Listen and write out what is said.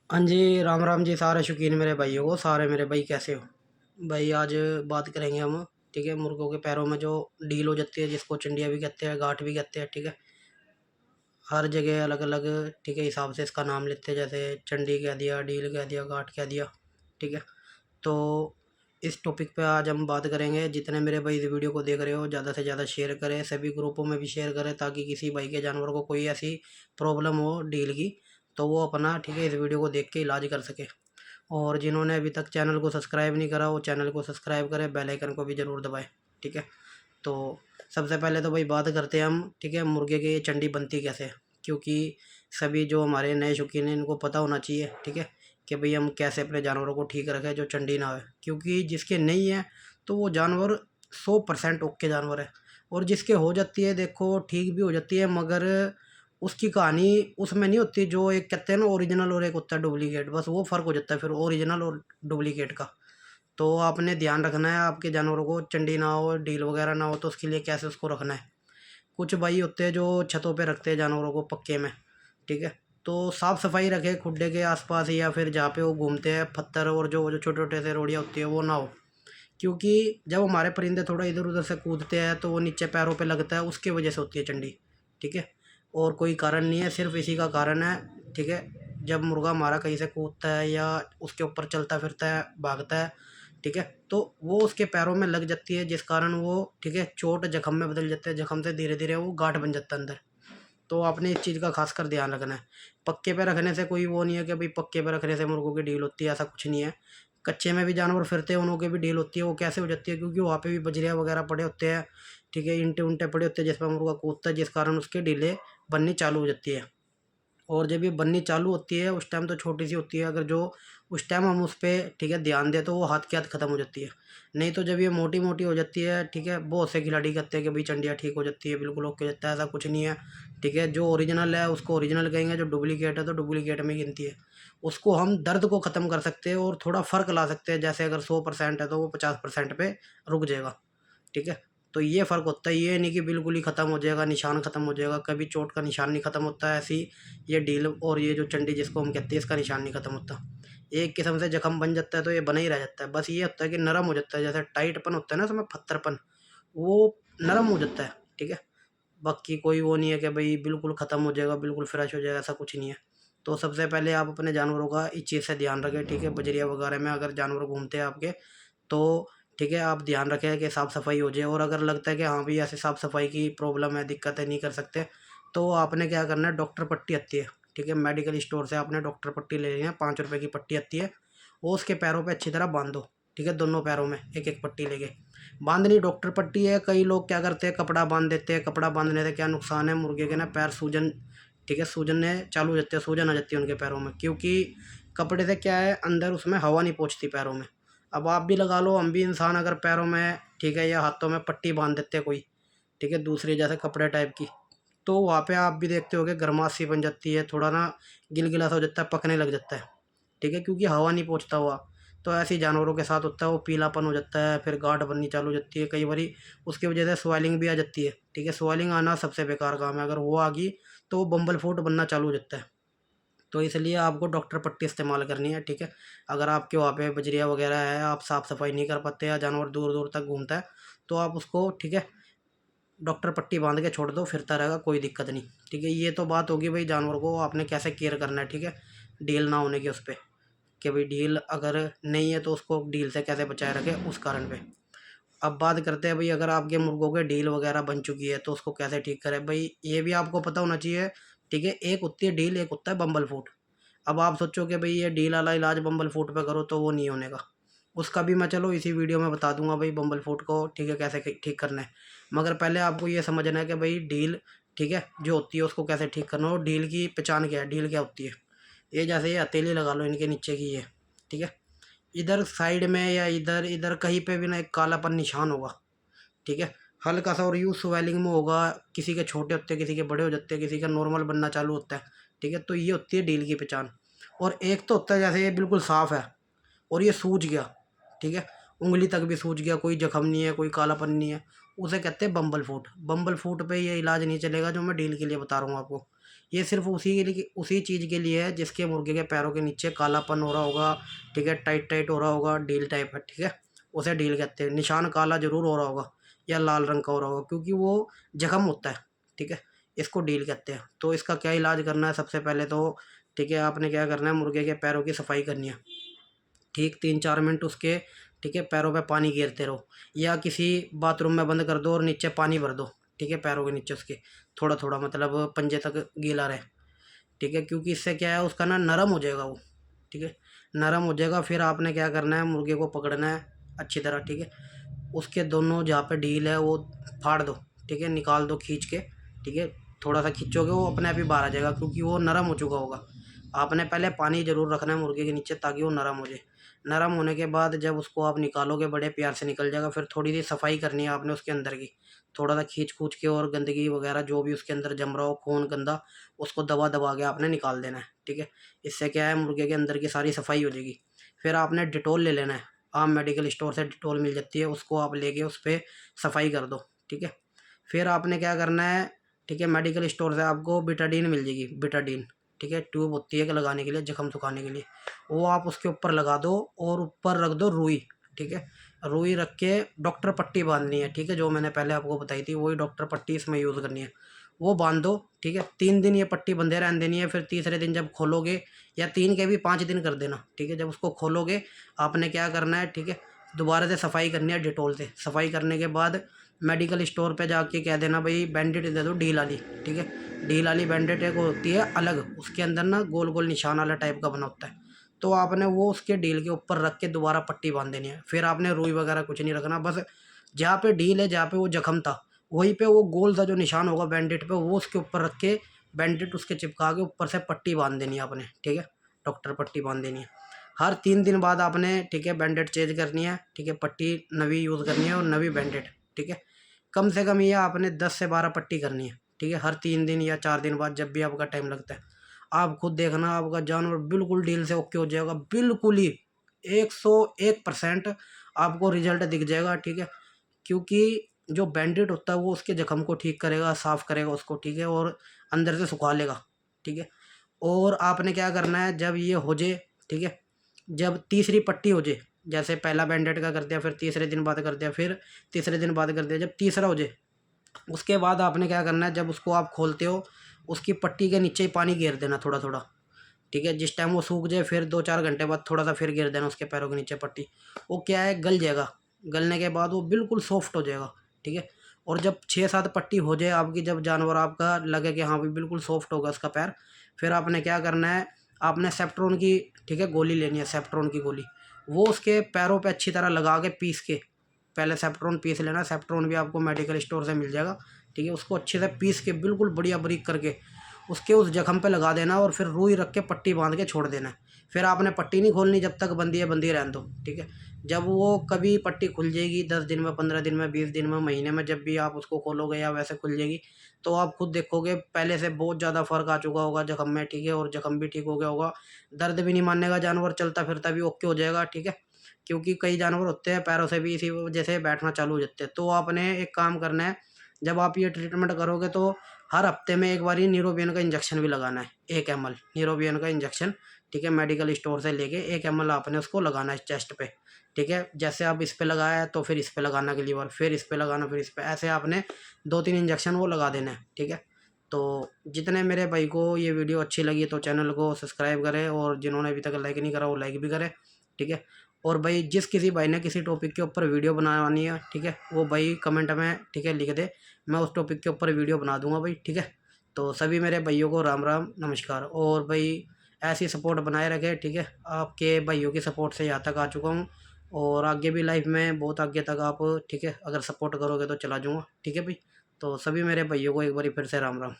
हाँ जी, राम राम जी सारे शौकीन मेरे भाइयों को। सारे मेरे भाई कैसे हो भाई? आज बात करेंगे हम, ठीक है, मुर्गों के पैरों में जो डील हो जाती है, जिसको चंडिया भी कहते हैं, गांठ भी कहते हैं, ठीक है। हर जगह अलग अलग, ठीक है, हिसाब से इसका नाम लेते हैं। जैसे चंडी कह दिया, डील कह दिया, गांठ कह दिया, ठीक है। तो इस टॉपिक पे आज हम बात करेंगे। जितने मेरे भाई इस वीडियो को देख रहे हो, ज़्यादा से ज़्यादा शेयर करें, सभी ग्रुपों में भी शेयर करें, ताकि किसी भाई के जानवर को कोई ऐसी प्रॉब्लम हो डील की, तो वो अपना, ठीक है, इस वीडियो को देख के इलाज कर सके। और जिन्होंने अभी तक चैनल को सब्सक्राइब नहीं करा, वो चैनल को सब्सक्राइब करें, बेल आइकन को भी ज़रूर दबाएं, ठीक है। तो सबसे पहले तो भाई बात करते हैं हम, ठीक है, मुर्गे की चंडी बनती कैसे है। क्योंकि सभी जो हमारे नए शौकीन हैं, इनको पता होना चाहिए, ठीक है, कि भाई हम कैसे अपने जानवरों को ठीक रखें जो चंडी ना हो। क्योंकि जिसके नहीं है तो वो जानवर 100% ओके जानवर है। और जिसके हो जाती है, देखो, ठीक भी हो जाती है, मगर उसकी कहानी उसमें नहीं होती। जो एक कहते हैं ना ओरिजिनल, और एक होता है डुप्लीकेट, बस वो फ़र्क हो जाता है फिर ओरिजिनल और डुप्लीकेट का। तो आपने ध्यान रखना है, आपके जानवरों को चंडी ना हो, डील वगैरह ना हो, तो उसके लिए कैसे उसको रखना है। कुछ भाई होते हैं जो छतों पे रखते हैं जानवरों को पक्के में, ठीक है। तो साफ़ सफाई रखें खुड्डे के आसपास, या फिर जहाँ पे वो घूमते हैं, पत्थर और जो जो छोटे छोटे से रोड़ियाँ होती है वो ना हो। क्योंकि जब हमारे परिंदे थोड़ा इधर उधर से कूदते हैं तो वो नीचे पैरों पे लगता है, उसकी वजह से होती है चंडी, ठीक है। और कोई कारण नहीं है, सिर्फ इसी का कारण है, ठीक है। जब मुर्गा हमारा कहीं से कूदता है या उसके ऊपर चलता फिरता है, भागता है, ठीक है, तो वो उसके पैरों में लग जाती है, जिस कारण वो, ठीक है, चोट जख्म में बदल जाते हैं। जख्म से धीरे धीरे वो गांठ बन जाता है अंदर। तो आपने इस चीज़ का खासकर ध्यान रखना है। पक्के पे रखने से कोई वो नहीं है कि भाई पक्के पे रखने से मुर्गों की डील होती है, ऐसा कुछ नहीं है। कच्चे में भी जानवर फिरते हैं, उनों की भी डील होती है। वो कैसे हो जाती है? क्योंकि वहाँ पे भी बजरिया वगैरह पड़े होते हैं, ठीक है, इंटे उंटे पड़े होते हैं जिस पर मुर्गा कूदता है, जिस कारण उसकी डीलें बननी चालू हो जाती है। और जब ये बननी चालू होती है उस टाइम तो छोटी सी होती है, अगर जो उस टाइम हम उस पर, ठीक है, ध्यान दें, तो वो हाथ के हाथ ख़त्म हो जाती है। नहीं तो जब ये मोटी मोटी हो जाती है, ठीक है, बहुत से खिलाड़ी कहते हैं कि भाई चंडिया ठीक हो जाती है, बिल्कुल ओके हो जाता है, ऐसा कुछ नहीं है, ठीक है। जो ओरिजिनल है उसको ओरिजिनल कहेंगे, जो डुप्लीकेट है तो डुप्लीकेट में गिनती है। उसको हम दर्द को ख़त्म कर सकते हैं और थोड़ा फ़र्क ला सकते हैं। जैसे अगर 100% है तो वो 50% पे रुक जाएगा, ठीक है। तो ये फ़र्क होता है, ये नहीं कि बिल्कुल ही ख़त्म हो जाएगा, निशान ख़त्म हो जाएगा। कभी चोट का निशान नहीं ख़त्म होता है, ऐसी ये डील और ये जो चंडी जिसको हम कहते हैं, इसका निशान नहीं ख़त्म होता। एक किस्म से जख्म बन जाता है तो ये बना ही रह जाता है। बस ये होता है कि नरम हो जाता है, जैसे टाइटपन होता है ना उसमें, पत्थरपन, वो नरम हो जाता है, ठीक है। बाकी कोई वो नहीं है कि भाई बिल्कुल ख़त्म हो जाएगा, बिल्कुल फ्रेश हो जाएगा, ऐसा कुछ नहीं है। तो सबसे पहले आप अपने जानवरों का इस चीज़ से ध्यान रखें, ठीक है। बजरिया वगैरह में अगर जानवर घूमते हैं आपके, तो ठीक है, आप ध्यान रखें कि साफ़ सफाई हो जाए। और अगर लगता है कि हाँ भाई ऐसे साफ़ सफाई की प्रॉब्लम है, दिक्कत है, नहीं कर सकते, तो आपने क्या करना है, डॉक्टर पट्टी आती है, ठीक है, मेडिकल स्टोर से आपने डॉक्टर पट्टी ले लेनी है। 5 रुपये की पट्टी आती है, वो उसके पैरों पे अच्छी तरह बांध दो, ठीक है। दोनों पैरों में एक एक पट्टी लेके बांधनी डॉक्टर पट्टी है। कई लोग क्या करते हैं, कपड़ा बांध देते हैं। कपड़ा बांधने से क्या नुकसान है, मुर्गे के ना पैर सूजन, ठीक है, सूजन चालू हो जाते हैं, सूजन आ जाती है उनके पैरों में। क्योंकि कपड़े से क्या है, अंदर उसमें हवा नहीं पहुँचती पैरों में। अब आप भी लगा लो, हम भी इंसान, अगर पैरों में, ठीक है, या हाथों में पट्टी बांध देते हैं कोई, ठीक है, दूसरी जैसे कपड़े टाइप की, तो वहाँ पे आप भी देखते होगे गर्माश सी बन जाती है, थोड़ा ना गिलगिला सा हो जाता है, पकने लग जाता है, ठीक है, क्योंकि हवा नहीं पहुँचता हुआ। तो ऐसे ही जानवरों के साथ होता है, वो पीलापन हो जाता है, फिर गांठ बननी चालू हो जाती है कई बारी। उसकी वजह से स्वेलिंग भी आ जाती है, ठीक है। स्वेलिंग आना सबसे बेकार काम है, अगर वो आ गई तो वो बम्बल फूट बनना चालू हो जाता है। तो इसलिए आपको डॉक्टर पट्टी इस्तेमाल करनी है, ठीक है। अगर आपके वहाँ पे बजरिया वगैरह है, आप साफ़ सफाई नहीं कर पाते, या जानवर दूर दूर तक घूमता है, तो आप उसको, ठीक है, डॉक्टर पट्टी बांध के छोड़ दो, फिरता रहेगा, कोई दिक्कत नहीं, ठीक है। ये तो बात होगी भाई जानवर को आपने कैसे केयर करना है, ठीक है, डील ना होने की उस पर, कि भाई डील अगर नहीं है तो उसको डील से कैसे बचाए रखें, उस कारण पे। अब बात करते हैं भाई, अगर आपके मुर्गों के डील वगैरह बन चुकी है तो उसको कैसे ठीक करें। भाई ये भी आपको पता होना चाहिए, ठीक है। एक होती है डील, एक होता है बम्बल फूट। अब आप सोचो कि भाई ये डील वाला इलाज बम्बल फूट पे करो, तो वो नहीं होने का। उसका भी मैं चलो इसी वीडियो में बता दूंगा भाई, बम्बल फूट को, ठीक है, कैसे ठीक करना है। मगर पहले आपको ये समझना है कि भाई डील, ठीक है, जो होती है उसको कैसे ठीक करना हो। डील की पहचान क्या है, डील क्या होती है। ये जैसे ये हथेली लगा लो इनके नीचे की, ये, ठीक है, इधर साइड में या इधर इधर कहीं पे भी ना एक कालापन निशान होगा, ठीक है। हल्का सा और यूँ स्वेलिंग में होगा। किसी के छोटे होते हैं, किसी के बड़े हो जाते हैं, किसी का नॉर्मल बनना चालू होता है, ठीक है। तो ये होती है डील की पहचान। और एक तो होता है जैसे ये बिल्कुल साफ़ है और ये सूज गया, ठीक है, उंगली तक भी सूज गया, कोई जख्म नहीं है, कोई कालापन नहीं है, उसे कहते हैं बम्बल फूट। बम्बल फूट पे ये इलाज नहीं चलेगा जो मैं डील के लिए बता रहा हूँ आपको। ये सिर्फ उसी के लिए, उसी चीज़ के लिए है जिसके मुर्गे के पैरों के नीचे कालापन हो रहा होगा, ठीक है, टाइट टाइट हो रहा होगा, डील टाइप है, ठीक है, उसे डील कहते हैं। निशान काला जरूर हो रहा होगा या लाल रंग का हो रहा होगा, क्योंकि वो जख्म होता है, ठीक है, इसको डील कहते हैं। तो इसका क्या इलाज करना है, सबसे पहले तो ठीक है आपने क्या करना है, मुर्गे के पैरों की सफाई करनी है, ठीक 3-4 मिनट उसके, ठीक है, पैरों पे पानी गेरते रहो, या किसी बाथरूम में बंद कर दो और नीचे पानी भर दो, ठीक है, पैरों के नीचे उसके थोड़ा थोड़ा, मतलब पंजे तक गीला रहे, ठीक है, क्योंकि इससे क्या है उसका ना नरम हो जाएगा वो, ठीक है, नरम हो जाएगा। फिर आपने क्या करना है, मुर्गे को पकड़ना है अच्छी तरह, ठीक है, उसके दोनों जहाँ पे ढील है वो फाड़ दो, ठीक है, निकाल दो खींच के, ठीक है, थोड़ा सा खींचोगे वो अपने आप ही बाहर आ जाएगा, क्योंकि वो नरम हो चुका होगा। आपने पहले पानी ज़रूर रखना है मुर्गे के नीचे ताकि वो नरम हो जाए। नरम होने के बाद जब उसको आप निकालोगे बड़े प्यार से निकल जाएगा। फिर थोड़ी सी सफाई करनी है आपने उसके अंदर की, थोड़ा सा खींच खूच के, और गंदगी वगैरह जो भी उसके अंदर जम रहा हो, खून गंदा, उसको दबा दबा के आपने निकाल देना है, ठीक है। इससे क्या है, मुर्गे के अंदर की सारी सफाई हो जाएगी। फिर आपने डिटोल ले लेना है, आप मेडिकल स्टोर से डिटोल मिल जाती है, उसको आप लेके उस पर सफाई कर दो, ठीक है। फिर आपने क्या करना है, ठीक है, मेडिकल स्टोर से आपको बिटाडीन मिल जाएगी, बिटाडीन, ठीक है, ट्यूब होती है कि लगाने के लिए, जख्म सुखाने के लिए, वो आप उसके ऊपर लगा दो, और ऊपर रख दो रुई, ठीक है, रुई रख के डॉक्टर पट्टी बांधनी है, ठीक है, जो मैंने पहले आपको बताई थी वही डॉक्टर पट्टी इसमें यूज़ करनी है, वो बांध दो, ठीक है। 3 दिन ये पट्टी बंधे रहने देनी है। फिर तीसरे दिन जब खोलोगे, या 3 के भी 5 दिन कर देना, ठीक है, जब उसको खोलोगे आपने क्या करना है, ठीक है, दोबारा से सफाई करनी है डिटोल से। सफाई करने के बाद मेडिकल स्टोर पे जाके कह देना भाई बैंडेड दे दो ढील वाली, ठीक है, ढील वाली बैंडेड एक होती है अलग, उसके अंदर ना गोल गोल निशान वाला टाइप का बना होता है, तो आपने वो उसके ढील के ऊपर रख के दोबारा पट्टी बांध देनी है। फिर आपने रुई वगैरह कुछ नहीं रखना, बस जहाँ पे ढील है, जहाँ पे वो जख्म था, वहीं पे वो गोल सा जो निशान होगा बैंडेड पे, वो उसके ऊपर रख के बैंडेड उसके चिपका के ऊपर से पट्टी बांध देनी है आपने, ठीक है, डॉक्टर पट्टी बांध देनी है। हर 3 दिन बाद आपने, ठीक है, बैंडेड चेंज करनी है, ठीक है, पट्टी नवी यूज़ करनी है और नवी बैंडेड, ठीक है। कम से कम ये आपने 10 से 12 पट्टी करनी है, ठीक है, हर 3 दिन या 4 दिन बाद, जब भी आपका टाइम लगता है। आप खुद देखना आपका जानवर बिल्कुल डील से ओके हो जाएगा, बिल्कुल ही 101% आपको रिजल्ट दिख जाएगा, ठीक है। क्योंकि जो बैंडेड होता है वो उसके जख्म को ठीक करेगा, साफ़ करेगा उसको, ठीक है, और अंदर से सुखा लेगा, ठीक है। और आपने क्या करना है, जब ये हो जाए, ठीक है, जब तीसरी पट्टी हो जाए, जैसे पहला बैंडेड का कर दिया, फिर तीसरे दिन बाद कर दिया, फिर तीसरे दिन बाद कर दिया, जब तीसरा हो जाए उसके बाद आपने क्या करना है, जब उसको आप खोलते हो उसकी पट्टी के नीचे ही पानी घेर देना थोड़ा थोड़ा, ठीक है। जिस टाइम वो सूख जाए फिर 2-4 घंटे बाद थोड़ा सा फिर गिर देना उसके पैरों के नीचे पट्टी, वो क्या है गल जाएगा। गलने के बाद वो बिल्कुल सॉफ्ट हो जाएगा, ठीक है। और जब 6-7 पट्टी हो जाए आपकी, जब जानवर आपका लगे कि हाँ भाई बिल्कुल सॉफ्ट होगा उसका पैर, फिर आपने क्या करना है, आपने सेप्ट्रोन की, ठीक है, गोली लेनी है, सेप्ट्रोन की गोली, वो उसके पैरों पे अच्छी तरह लगा के पीस के, पहले सेप्ट्रोन पीस लेना। सेप्ट्रोन भी आपको मेडिकल स्टोर से मिल जाएगा, ठीक है, उसको अच्छे से पीस के बिल्कुल बढ़िया बारीक करके उसके उस जख्म पे लगा देना, और फिर रुई रख के पट्टी बांध के छोड़ देना है। फिर आपने पट्टी नहीं खोलनी जब तक बंदी है, बंदी रहने दो, ठीक है। जब वो कभी पट्टी खुल जाएगी 10 दिन में, 15 दिन में, 20 दिन में, महीने में, जब भी आप उसको खोलोगे या वैसे खुल जाएगी, तो आप खुद देखोगे पहले से बहुत ज़्यादा फ़र्क आ चुका होगा जख्म में, ठीक है, और जख्म भी ठीक हो गया होगा। दर्द भी नहीं मानेगा जानवर, चलता फिरता भी ओके हो जाएगा, ठीक है। क्योंकि कई जानवर होते हैं पैरों से भी इसी वजह से बैठना चालू हो जाते हैं। तो आपने एक काम करना है, जब आप ये ट्रीटमेंट करोगे तो हर हफ्ते में एक बार न्यूरोबियन का इंजेक्शन भी लगाना है, 1 ml न्यूरोबियन का इंजेक्शन, ठीक है, मेडिकल स्टोर से लेके 1 ml आपने उसको लगाना है चेस्ट पे, ठीक है। जैसे आप इस पे लगाया तो फिर इस पे लगाना अगली बार, फिर इस पे लगाना, फिर इस पे, ऐसे आपने 2-3 इंजेक्शन वो लगा देना है, ठीक है। तो जितने मेरे भाई को ये वीडियो अच्छी लगी तो चैनल को सब्सक्राइब करें, और जिन्होंने अभी तक लाइक नहीं करा वो लाइक भी करें, ठीक है। और भाई जिस किसी भाई ने किसी टॉपिक के ऊपर वीडियो बनवानी है, ठीक है, वो भाई कमेंट में, ठीक है, लिख दे, मैं उस टॉपिक के ऊपर वीडियो बना दूंगा भाई, ठीक है। तो सभी मेरे भाइयों को राम राम नमस्कार, और भाई ऐसी सपोर्ट बनाए रखे, ठीक है। आपके भाइयों की सपोर्ट से यहाँ तक आ चुका हूँ, और आगे भी लाइफ में बहुत आगे तक आप, ठीक है, अगर सपोर्ट करोगे तो चला जाऊँगा, ठीक है भाई। तो सभी मेरे भाइयों को एक बार फिर से राम राम।